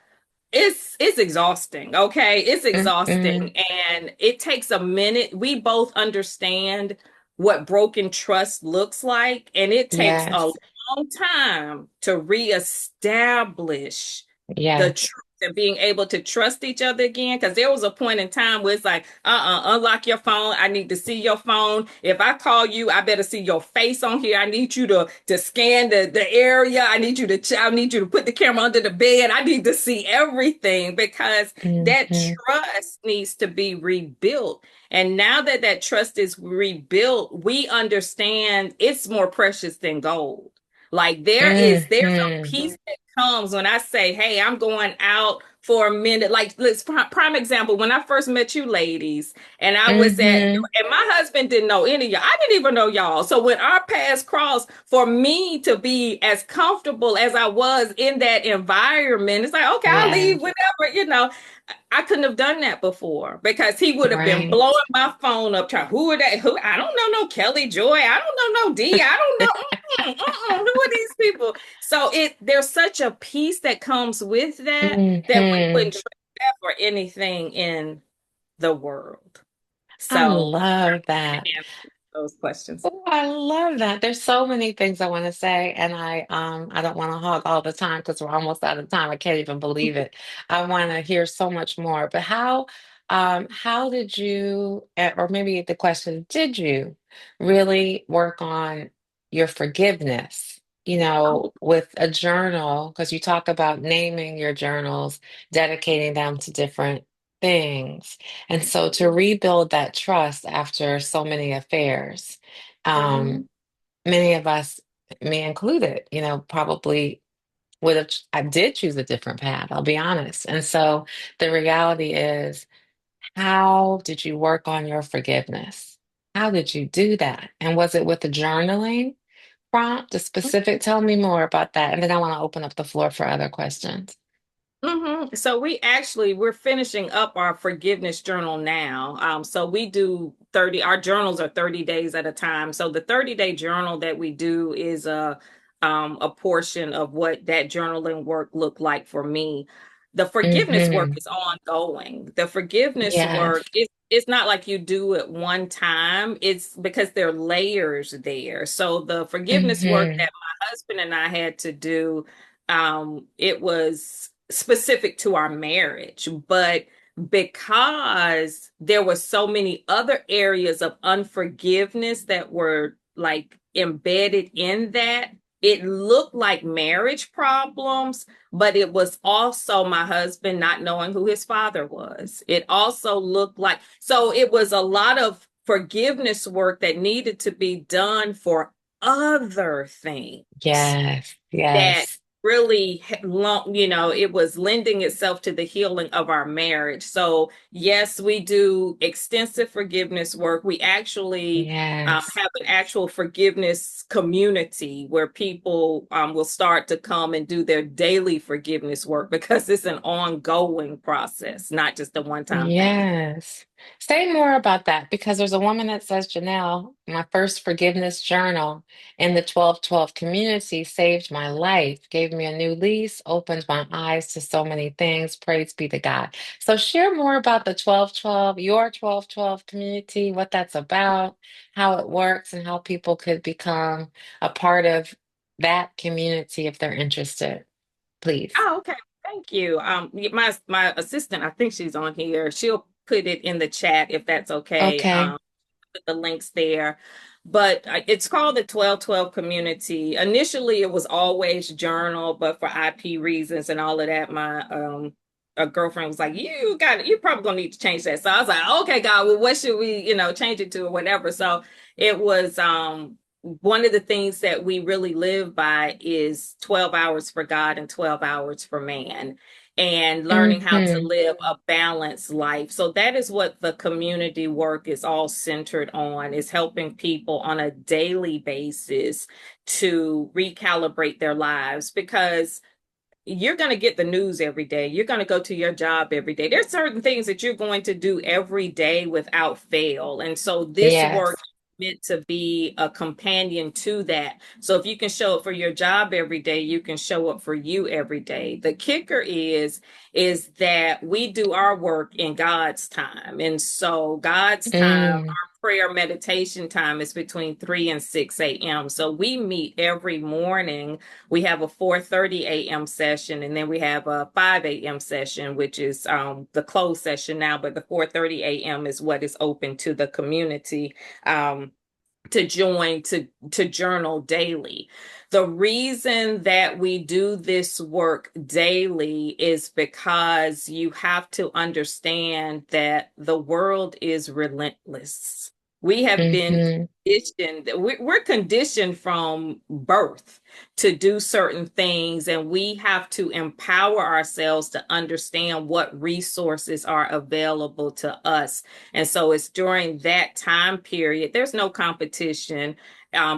it's exhausting. Okay, it's Mm-mm. exhausting, and it takes a minute. We both understand what broken trust looks like, and it takes a Yes. long time to reestablish the Yes. truth and being able to trust each other again. Because there was a point in time where it's like, unlock your phone. I need to see your phone. If I call you, I better see your face on here. I need you to scan the area. I need you to put the camera under the bed. I need to see everything, because that Hmm. trust needs to be rebuilt. And now that that trust is rebuilt, we understand it's more precious than gold. Like there's a Hmm. peace that comes when I say, hey, I'm going out for a minute. Like, let's prime example, when I first met you ladies, and I was Hmm. and my husband didn't know any of y'all. I didn't even know y'all. So when our paths crossed, for me to be as comfortable as I was in that environment, it's like, okay, I'll leave Yes. whenever. I couldn't have done that before, because he would have been Right. blowing my phone up, trying, who are they? Who? I don't know no Kelli Joy. I don't know no D. I don't know. Who are these people? So there's such a peace that comes with that we Hmm. wouldn't trade that for anything in the world. I So love to that. answer those questions. Oh, I love that. There's so many things I want to say, and I don't want to hog all the time because we're almost out of time. I can't even believe it. I want to hear so much more. But how did you, or maybe the question, did you really work on your forgiveness? Oh, With a journal, because you talk about naming your journals, dedicating them to different things. And so to rebuild that trust after so many affairs, um, mhm. many of us, me included, probably. I did choose a different path, I'll be honest. And so the reality is, how did you work on your forgiveness? How did you do that? And was it with the journaling prompt, the specific? Tell me more about that. And then I want to open up the floor for other questions. So we're finishing up our forgiveness journal now. So we do 30, our journals are 30 days at a time. So the 30-day journal that we do is a portion of what that journaling work looked like for me. The forgiveness work Mm-hmm. is ongoing. The forgiveness Yes. work it's not like you do it one time. It's because there are layers there. So the forgiveness work Mm-hmm. that my husband and I had to do, it was specific to our marriage, but because there were so many other areas of unforgiveness that were like embedded in that, it looked like marriage problems, but it was also my husband not knowing who his father was. It also looked like, so it was a lot of forgiveness work that needed to be done for other things Yes. that Yes. really long, it was lending itself to the healing of our marriage. So yes, we do extensive forgiveness work. We actually Yes. have an actual forgiveness community where people will start to come and do their daily forgiveness work because it's an ongoing process, not just a one-time thing. Yes. Say more about that because there's a woman that says, Janelle, my first forgiveness journal in the 1212 community saved my life, gave me a new lease, opened my eyes to so many things. Praise be to God. So share more about the 1212, your 1212 community, what that's about, how it works, and how people could become a part of that community if they're interested, please. Oh, okay. Thank you. My assistant, I think she's on here. She'll put it in the chat if that's okay. Okay. Put the links there. But it's called the 1212 community. Initially, it was always journal, but for IP reasons and all of that, my a girlfriend was like, "You got it. You're probably gonna need to change that." So I was like, "Okay, God, well, what should we, change it to or whatever?" So it was one of the things that we really live by is 12 hours for God and 12 hours for man, and learning how to Mm-hmm. live a balanced life. So that is what the community work is all centered on, is helping people on a daily basis to recalibrate their lives, because you're going to get the news every day. You're going to go to your job every day. There's certain things that you're going to do every day without fail. And so this work Yes. is meant to be a companion to that. So if you can show up for your job every day, you can show up for you every day. The kicker is that we do our work in God's time. And so God's time, Mm. prayer meditation time is between 3 and 6 a.m. So we meet every morning. We have a 4:30 a.m. session, and then we have a 5 a.m. session, which is the closed session now, but the 4:30 a.m. is what is open to the community. To join to journal daily. The reason that we do this work daily is because you have to understand that the world is relentless. We have been Mm-hmm. conditioned, we're conditioned from birth to do certain things, and we have to empower ourselves to understand what resources are available to us. And so it's during that time period, there's no competition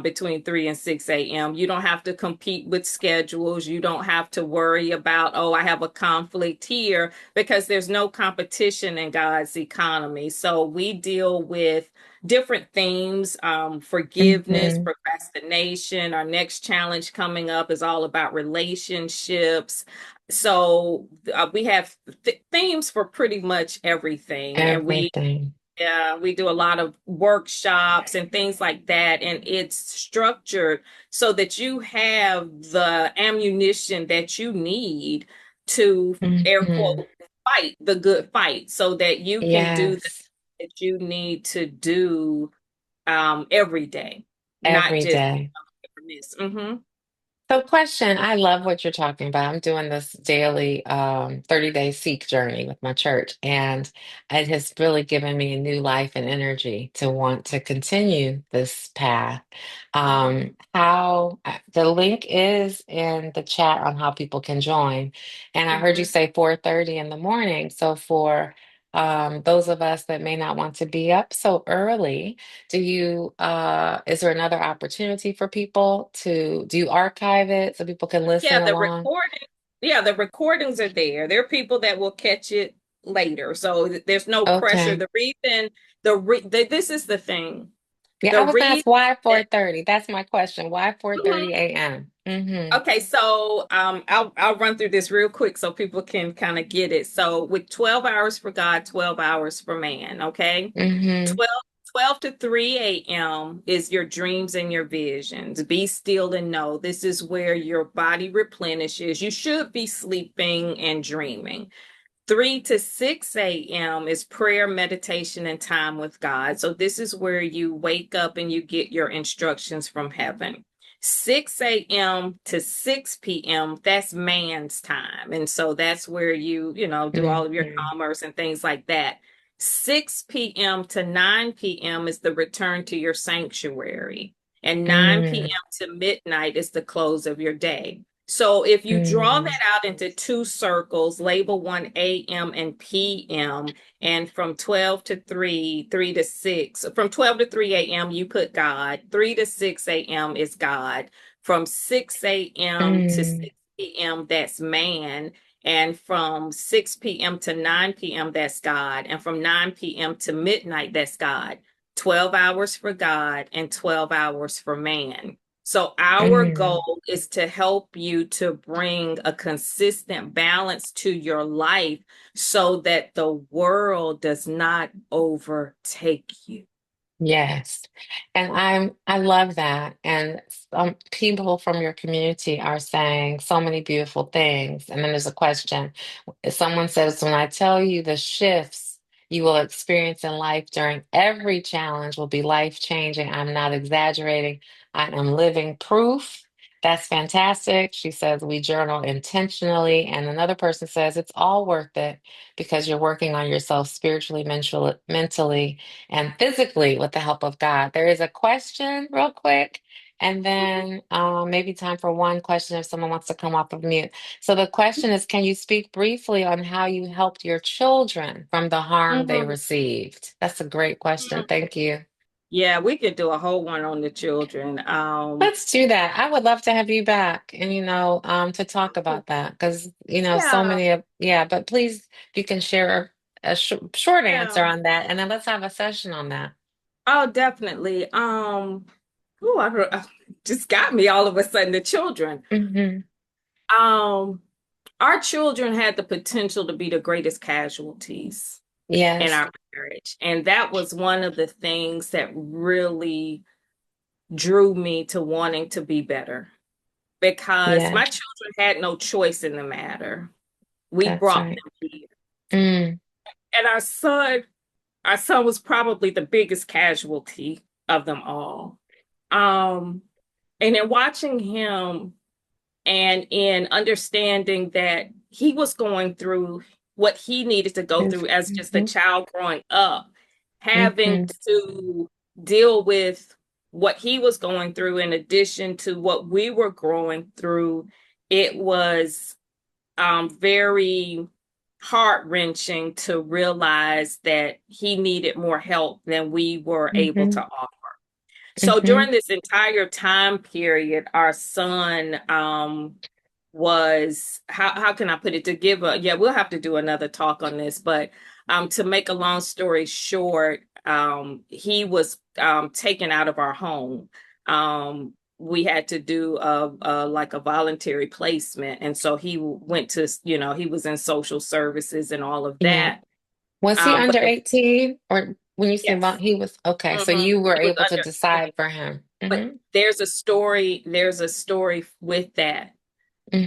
between 3 and 6 a.m. You don't have to compete with schedules. You don't have to worry about, oh, I have a conflict here, because there's no competition in God's economy. So we deal with different themes, forgiveness, Mm-hmm. procrastination. Our next challenge coming up is all about relationships. So we have themes for pretty much everything. And Everything. we do a lot of workshops and things like that. And it's structured so that you have the ammunition that you need to, air Mm-hmm. quote, fight the good fight, so that you can do the Yes. that you need to do every day, not Every just day. miss. Mm-hmm. So, question, I love what you're talking about. I'm doing this daily 30-day seek journey with my church, and it has really given me a new life and energy to want to continue this path. Mhm. How the link is in the chat on how people can join. And I heard you Mhm. say 4:30 in the morning. So, for those of us that may not want to be up so early, is there another opportunity for people do you archive it so people can listen Yeah, along? the recordings are there. There are people that will catch it later. So there's no pressure. Okay. The reason this is the thing. Yeah, The I was gonna reason ask why that 4:30. That's my question. Why Mhm. 4:30 a.m.? Mm-hmm. Okay, so I'll run through this real quick so people can kind of get it. So with 12 hours for God, 12 hours for man, okay? Mm-hmm. 12 to 3 a.m. is your dreams and your visions. Be still and know. This is where your body replenishes. You should be sleeping and dreaming. 3 to 6 a.m. is prayer, meditation, and time with God. So this is where you wake up and you get your instructions from heaven. 6 a.m. to 6 p.m., that's man's time. And so that's where you do all of your Mm-hmm. commerce and things like that. 6 p.m. to 9 p.m. is the return to your sanctuary. And 9 p.m. to midnight is the close of your day. So if you draw Mm-hmm. that out into two circles, label one AM and PM, and from 12 to 3, 3 to 6, from 12 to 3 a.m., you put God, 3 to 6 a.m. is God, from 6 a.m. to Mm-hmm. 6 p.m., that's man, and from 6 p.m. to 9 p.m., that's God, and from 9 p.m. to midnight, that's God. 12 hours for God and 12 hours for man. So our Mm-hmm. goal is to help you to bring a consistent balance to your life so that the world does not overtake you. Yes. And I love that. And some people from your community are saying so many beautiful things. And then there's a question. Someone says, when I tell you the shifts you will experience in life during every challenge will be life changing, I'm not exaggerating. I am living proof. That's fantastic. She says we journal intentionally. And another person says it's all worth it because you're working on yourself spiritually, mentally and physically with the help of God. There is a question, real quick, and then maybe time for one question if someone wants to come off of mute. So the question is, can you speak briefly on how you helped your children from the harm they Mhm. received? That's a great question. Thank you. Yeah, we could do a whole one on the children. Let's do that. I would love to have you back and, to talk about that because, so Yeah, many yeah, but please, if you can share a short answer yeah. on that, and then let's have a session on that. Oh, definitely. Just got me all of a sudden, the children. Hmm. Um, our children had the potential to be the greatest casualties in Yes. our marriage. And that was one of the things that really drew me to wanting to be better because Yeah, my children had no choice in the matter. We that's brought right. them here. Mm, And our son was probably the biggest casualty of them all. Um, and in watching him and in understanding that he was going through what he needed to go through as just a mm-hmm, child growing up, having mm-hmm, to deal with what he was going through in addition to what we were growing through, it was very heart-wrenching to realize that he needed more help than we were able mm-hmm, to offer. So mm-hmm. during this entire time period, our son was how can I put it to give a yeah, we'll have to do another talk on this, but to make a long story short, he was taken out of our home. We had to do like a voluntary placement, and so he went to he was in social services and all of Yeah. that. Was he But under 18? Or when you say about yes, he was okay, so mhm, you were he was able to under 18. decide for him. But Mm-hmm. there's a story with that,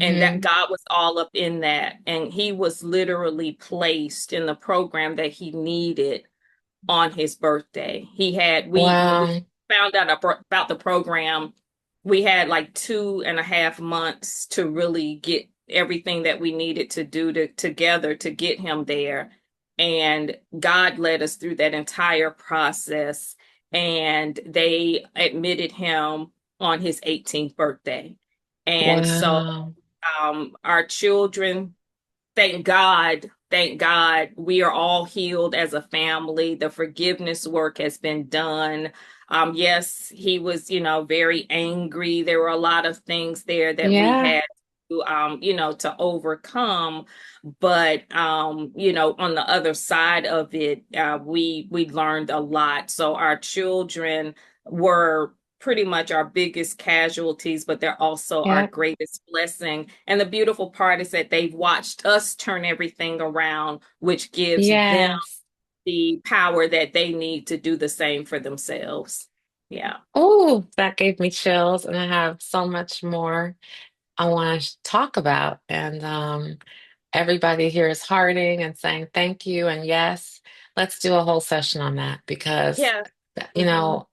and that Mm-hmm. God was all up in that. And he was literally placed in the program that he needed on his birthday. When we Wow. found out about the program, we had like 2.5 months to really get everything that we needed to do together to get him there. And God led us through that entire process. And they admitted him on his 18th birthday. And so Wow. our children, thank God, we are all healed as a family. The forgiveness work has been done. Yes, he was, very angry. There were a lot of things there that we Yeah. had to, to overcome. But, on the other side of it, we learned a lot. So our children were pretty much our biggest casualties, but they're also our Yep. greatest blessing. And the beautiful part is that they've watched us turn everything around, which gives them Yes. the power that they need to do the same for themselves. Yeah. Oh, that gave me chills, and I have so much more I want to talk about. And everybody here is hearting and saying thank you. And yes, let's do a whole session on that because, Yeah. you Hmm. know,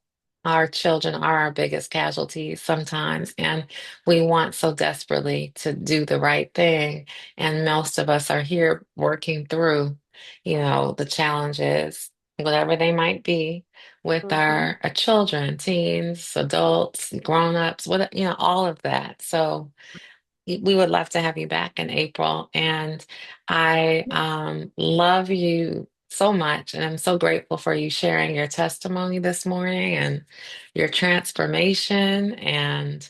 our children are our biggest casualties sometimes. And we want so desperately to do the right thing. And most of us are here working through, the challenges, whatever they might be, with Hmm. our children, teens, adults, grown-ups, all of that. So, we would love to have you back in April. And I love you so much. And I'm so grateful for you sharing your testimony this morning and your transformation. And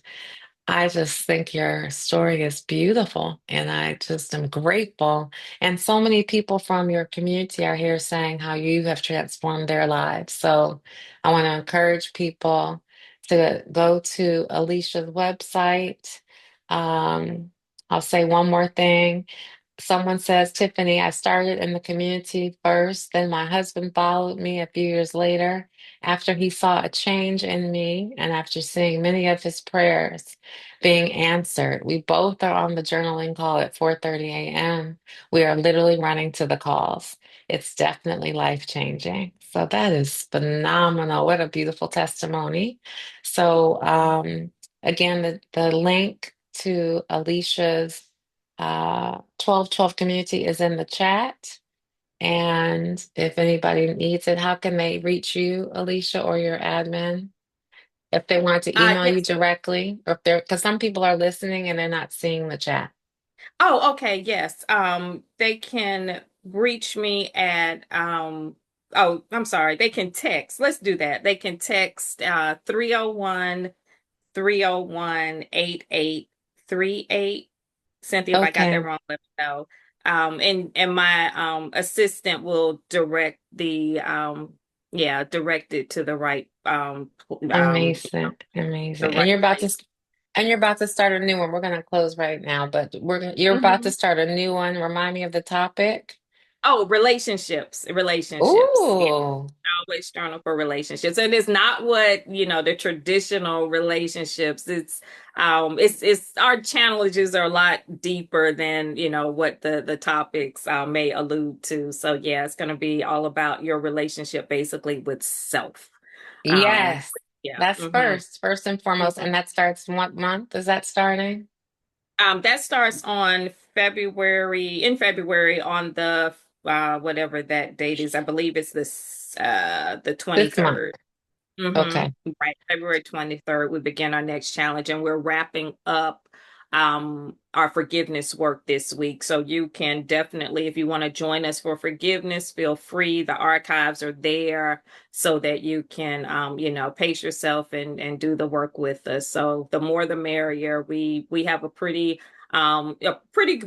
I just think your story is beautiful. And I just am grateful. And so many people from your community are here saying how you have transformed their lives. So I want to encourage people to go to Alicia's website. Um, I'll say one more thing. Someone says, Tiffany, I started in the community first, then my husband followed me a few years later after he saw a change in me and after seeing many of his prayers being answered. We both are on the journaling call at 4:30 a.m. We are literally running to the calls. It's definitely life-changing. So that is phenomenal. What a beautiful testimony. So again, the link to Alicia's 1212 community is in the chat. And if anybody needs it, how can they reach you, Alycia, or your admin? If they want to email you Yes. directly, or if they're, because some people are listening and they're not seeing the chat. Oh, okay. Yes. They can reach me at oh, I'm sorry. They can text. Let's do that. They can text 301-301-8838. Cynthia, if I got that Okay, wrong, let me know. And my assistant will direct it to amazing, amazing. the And right you're about to, place. and you're about to start a new one. We're gonna close right now, but you're about to Mhm. start a new one. Remind me of the topic. Oh, relationships. Yeah. Ooh, Always journal for relationships. And it's not what, the traditional relationships. It's our challenges are a lot deeper than, what the topics may allude to. So yeah, it's gonna be all about your relationship basically with self. Um, yes, yeah. that's first and foremost, and that starts what month is that starting? That starts in February on the whatever that date is. I believe it's the This month. 23rd. Okay. Right. February 23rd, we begin our next challenge, and we're wrapping up our forgiveness work this week. So you can definitely, if you want to join us for forgiveness, feel free. The archives are there so that you can pace yourself and do the work with us. So the more the merrier. We have a pretty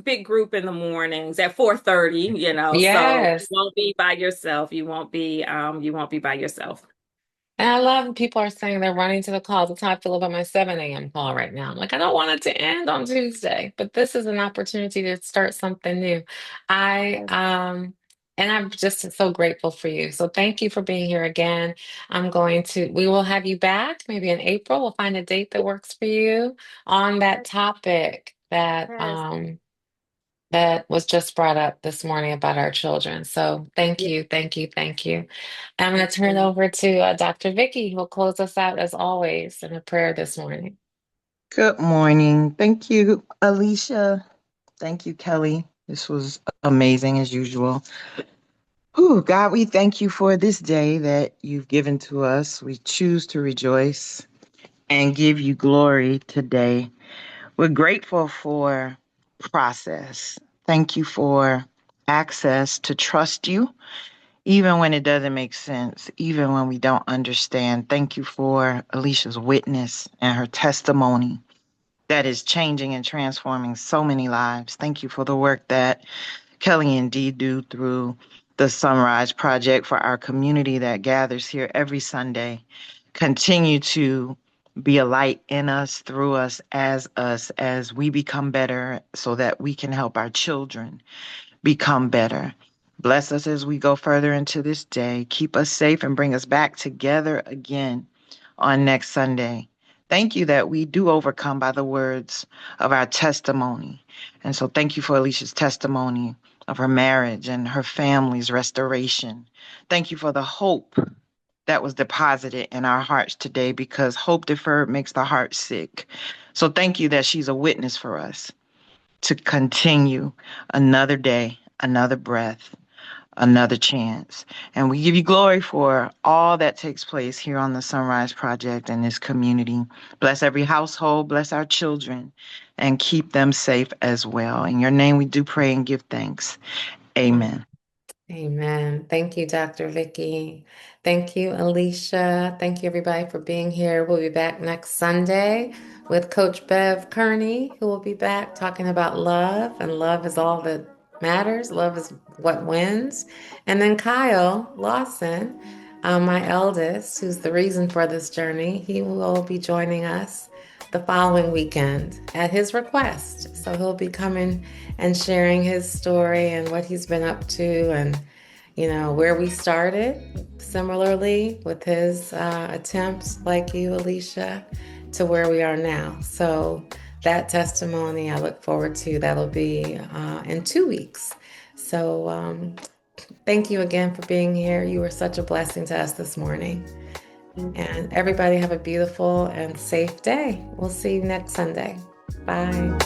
big group in the mornings at 4:30, so you Yes. won't be by yourself. You won't be by yourself. And I love when people are saying they're running to the call. That's how I feel about my 7 a.m. call right now. I'm like, I don't want it to end on Tuesday, but this is an opportunity to start something new. I and I'm just so grateful for you. So thank you for being here again. We will have you back maybe in April. We'll find a date that works for you on that topic Yes. that was just brought up this morning about our children. So thank Yes. you, thank you, thank you. I'm going Thank to turn it you. over to Dr. Vicky, who will close us out as always in a prayer this morning. Good morning. Thank you, Alicia. Thank you, Kelly. This was amazing as usual. Whew, God, we thank you for this day that you've given to us. We choose to rejoice and give you glory today. We're grateful for process. Thank you for access to trust you, even when it doesn't make sense, even when we don't understand. Thank you for Alicia's witness and her testimony that is changing and transforming so many lives. Thank you for the work that Kelly and Dee do through the SonRise Project for our community that gathers here every Sunday. Continue to be a light in us, through us, as we become better so that we can help our children become better. Bless us as we go further into this day. Keep us safe and bring us back together again on next Sunday. Thank you that we do overcome by the words of our testimony. And so thank you for Alicia's testimony of her marriage and her family's restoration. Thank you for the hope that was deposited in our hearts today because hope deferred makes the heart sick. So thank you that she's a witness for us to continue another day, another breath, another chance. And we give you glory for all that takes place here on the SonRise Project and this community. Bless every household, bless our children, and keep them safe as well. In your name we do pray and give thanks. Amen. Amen. Thank you, Dr. Vicky. Thank you, Alicia. Thank you, everybody, for being here. We'll be back next Sunday with Coach Bev Kearney, who will be back talking about love, and love is all that matters. Love is what wins. And then Kyle Lawson, my eldest, who's the reason for this journey, he will be joining us the following weekend at his request. So he'll be coming and sharing his story and what he's been up to and, where we started, similarly with his attempts, like you, Alycia, to where we are now. So that testimony I look forward to. That'll be in 2 weeks. So thank you again for being here. You were such a blessing to us this morning. And everybody have a beautiful and safe day. We'll see you next Sunday. Bye.